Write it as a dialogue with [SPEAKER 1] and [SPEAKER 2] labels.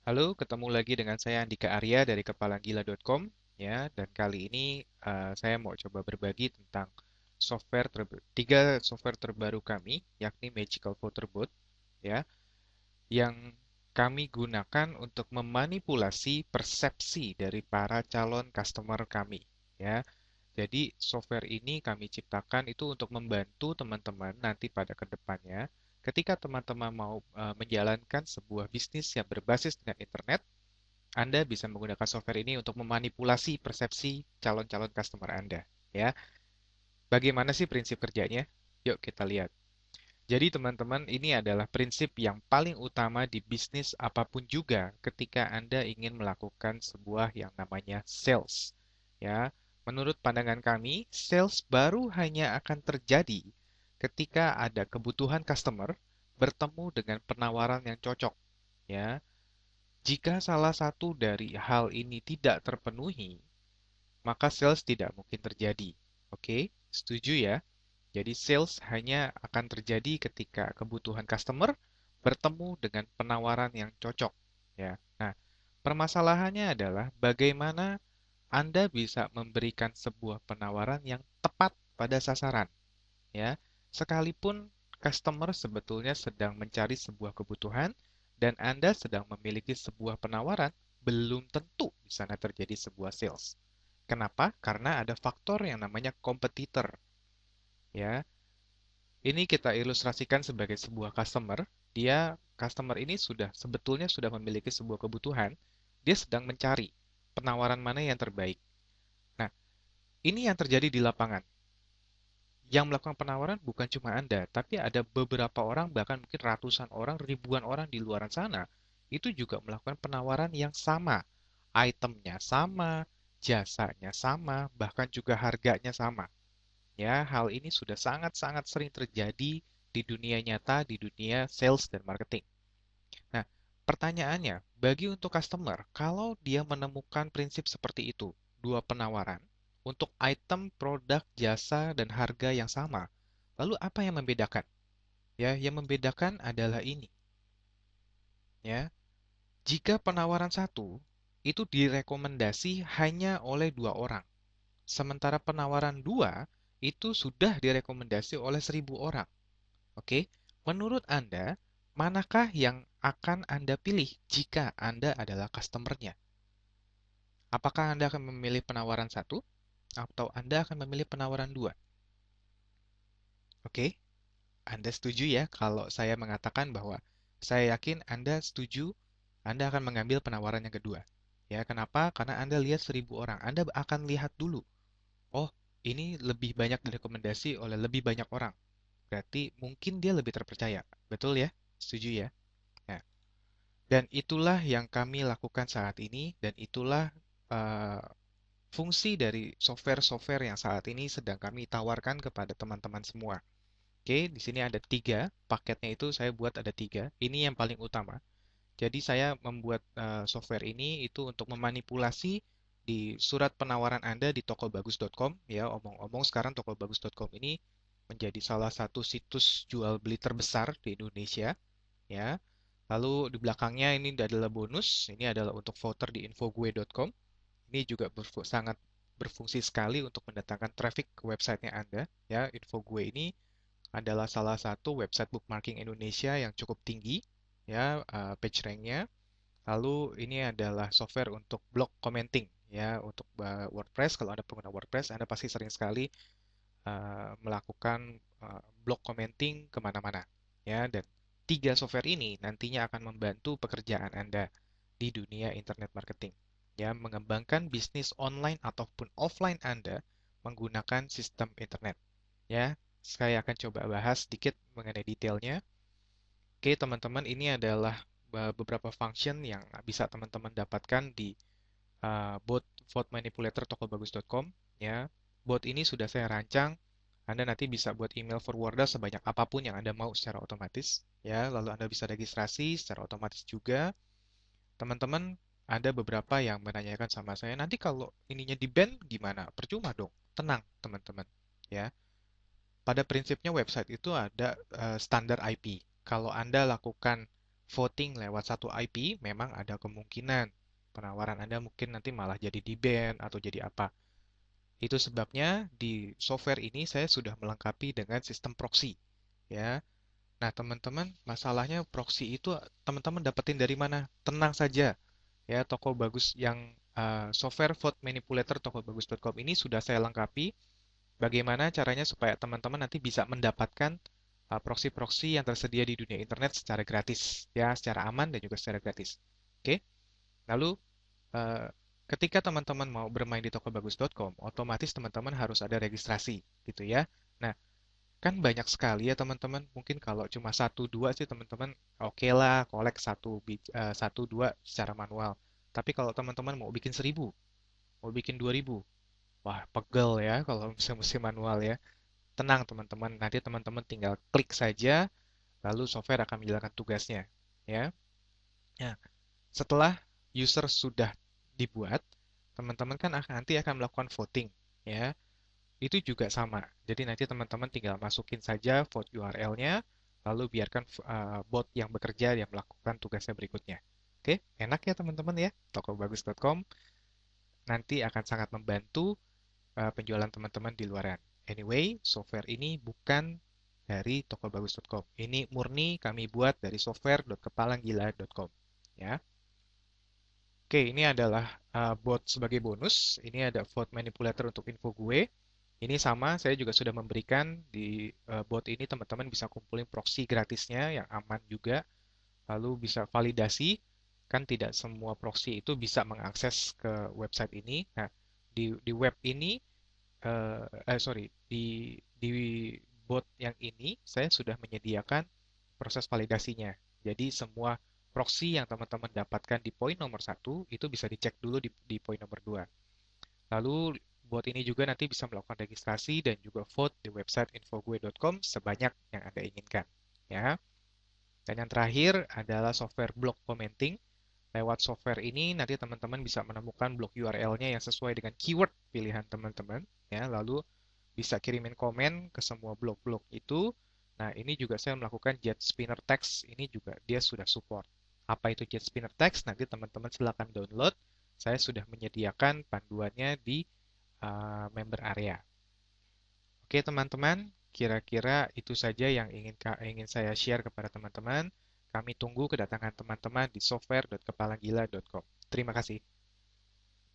[SPEAKER 1] Halo, ketemu lagi dengan saya Andika Arya dari kepalagila.com ya, dan kali ini saya mau coba berbagi tentang tiga software terbaru kami, yakni Magical Photo Booth ya, yang kami gunakan untuk memanipulasi persepsi dari para calon customer kami ya. Jadi software ini kami ciptakan itu untuk membantu teman-teman nanti pada kedepannya ketika teman-teman mau menjalankan sebuah bisnis yang berbasis dengan internet. Anda bisa menggunakan software ini untuk memanipulasi persepsi calon-calon customer Anda, ya. Bagaimana sih prinsip kerjanya? Yuk kita lihat. Jadi teman-teman, ini adalah prinsip yang paling utama di bisnis apapun juga ketika Anda ingin melakukan sebuah yang namanya sales. Ya, menurut pandangan kami, sales baru hanya akan terjadi ketika ada kebutuhan customer bertemu dengan penawaran yang cocok, ya. Jika salah satu dari hal ini tidak terpenuhi, maka sales tidak mungkin terjadi. Oke, setuju ya? Jadi sales hanya akan terjadi ketika kebutuhan customer bertemu dengan penawaran yang cocok, ya. Nah, permasalahannya adalah bagaimana Anda bisa memberikan sebuah penawaran yang tepat pada sasaran, ya. Sekalipun customer sebetulnya sedang mencari sebuah kebutuhan dan Anda sedang memiliki sebuah penawaran, belum tentu di sana terjadi sebuah sales. Kenapa? Karena ada faktor yang namanya kompetitor, ya. Ini kita ilustrasikan sebagai sebuah customer. Customer ini sebetulnya sudah memiliki sebuah kebutuhan. Dia sedang mencari penawaran mana yang terbaik. Nah, ini yang terjadi di lapangan. Yang melakukan penawaran bukan cuma Anda, tapi ada beberapa orang, bahkan mungkin ratusan orang, ribuan orang di luar sana, itu juga melakukan penawaran yang sama. Itemnya sama, jasanya sama, bahkan juga harganya sama. Ya, hal ini sudah sangat-sangat sering terjadi di dunia nyata, di dunia sales dan marketing. Nah, pertanyaannya, bagi untuk customer, kalau dia menemukan prinsip seperti itu, dua penawaran untuk item, produk, jasa, dan harga yang sama, lalu apa yang membedakan? Ya, yang membedakan adalah ini. Ya, jika penawaran satu itu direkomendasi hanya oleh dua orang, sementara penawaran dua itu sudah direkomendasi oleh 1.000 orang. Oke, menurut Anda, manakah yang akan Anda pilih jika Anda adalah customer-nya? Apakah Anda akan memilih penawaran satu atau Anda akan memilih penawaran dua? Oke, Anda setuju ya kalau saya mengatakan bahwa saya yakin Anda setuju Anda akan mengambil penawaran yang kedua. Ya, kenapa? Karena Anda lihat 1.000 orang. Anda akan lihat dulu, oh, ini lebih banyak direkomendasi oleh lebih banyak orang. Berarti mungkin dia lebih terpercaya. Betul ya? Setuju ya? Nah, dan itulah yang kami lakukan saat ini, dan itulah uh, fungsi dari software-software yang saat ini sedang kami tawarkan kepada teman-teman semua. Oke, di sini ada tiga, paketnya itu saya buat ada tiga. Ini yang paling utama. Jadi saya membuat software ini itu untuk memanipulasi di surat penawaran Anda di tokobagus.com. Ya, omong-omong sekarang tokobagus.com ini menjadi salah satu situs jual beli terbesar di Indonesia. Ya, lalu di belakangnya ini adalah bonus. Ini adalah untuk voter di infogue.com. Ini juga sangat berfungsi sekali untuk mendatangkan traffic ke websitenya Anda. Ya, Infogue ini adalah salah satu website bookmarking Indonesia yang cukup tinggi, ya, page ranknya. Lalu ini adalah software untuk blog commenting, ya, untuk WordPress. Kalau Anda pengguna WordPress, Anda pasti sering sekali melakukan blog commenting kemana-mana, ya. Dan tiga software ini nantinya akan membantu pekerjaan Anda di dunia internet marketing, ya, mengembangkan bisnis online ataupun offline Anda menggunakan sistem internet, ya. Saya akan coba bahas sedikit mengenai detailnya. Oke, teman-teman, ini adalah beberapa function yang bisa teman-teman dapatkan di bot vote manipulator tokobagus.com, ya. Bot ini sudah saya rancang. Anda nanti bisa buat email forwarder sebanyak apapun yang Anda mau secara otomatis, ya. Lalu Anda bisa registrasi secara otomatis juga. Teman-teman, ada beberapa yang menanyakan sama saya, nanti kalau ininya di ban gimana? Percuma dong. Tenang, teman-teman, ya. Pada prinsipnya website itu ada standar IP. Kalau Anda lakukan voting lewat satu IP, memang ada kemungkinan penawaran Anda mungkin nanti malah jadi di-ban atau jadi apa. Itu sebabnya di software ini saya sudah melengkapi dengan sistem proxy, ya. Nah, teman-teman, masalahnya proxy itu teman-teman dapetin dari mana? Tenang saja, ya. Toko bagus yang software vote manipulator tokobagus.com ini sudah saya lengkapi. Bagaimana caranya supaya teman-teman nanti bisa mendapatkan proxy-proxy yang tersedia di dunia internet secara gratis, ya, secara aman dan juga secara gratis. Oke, lalu eh, ketika teman-teman mau bermain di tokobagus.com, otomatis teman-teman harus ada registrasi, gitu ya. Nah, kan banyak sekali ya teman-teman. Mungkin kalau cuma satu dua sih teman-teman oke lah, kolek satu dua secara manual. Tapi kalau teman-teman mau bikin 1.000, mau bikin 2.000, wah pegel ya kalau musim manual ya. Tenang teman-teman, nanti teman-teman tinggal klik saja, lalu software akan menjalankan tugasnya. Ya, nah, setelah user sudah dibuat, teman-teman kan nanti akan melakukan voting, ya. Itu juga sama. Jadi nanti teman-teman tinggal masukin saja vote URL-nya, lalu biarkan bot yang bekerja yang melakukan tugasnya berikutnya. Oke, enak ya teman-teman ya. Tokobagus.com nanti akan sangat membantu penjualan teman-teman di luaran. Anyway, software ini bukan dari tokobagus.com. Ini murni kami buat dari software.kepalanggila.com. Ya. Oke, ini adalah bot sebagai bonus. Ini ada vote manipulator untuk info gue. Ini sama, saya juga sudah memberikan di bot ini teman-teman bisa kumpulin proxy gratisnya yang aman juga, lalu bisa validasi. Kan tidak semua proxy itu bisa mengakses ke website ini. Nah, di web ini, sorry, di bot yang ini saya sudah menyediakan proses validasinya. Jadi semua proxy yang teman-teman dapatkan di poin nomor satu itu bisa dicek dulu di poin nomor 2. Lalu bot ini juga nanti bisa melakukan registrasi dan juga vote di website infogue.com sebanyak yang Anda inginkan. Ya. Dan yang terakhir adalah software block commenting. Lewat software ini nanti teman-teman bisa menemukan blok URL-nya yang sesuai dengan keyword pilihan teman-teman. Ya, lalu bisa kirimin komen ke semua blok-blok itu. Nah, ini juga saya melakukan jet spinner text. Ini juga dia sudah support. Apa itu jet spinner text? Nanti teman-teman silakan download. Saya sudah menyediakan panduannya di member area. Oke, teman-teman, kira-kira itu saja yang ingin saya share kepada teman-teman. Kami tunggu kedatangan teman-teman di software.kepalanggila.com. Terima kasih.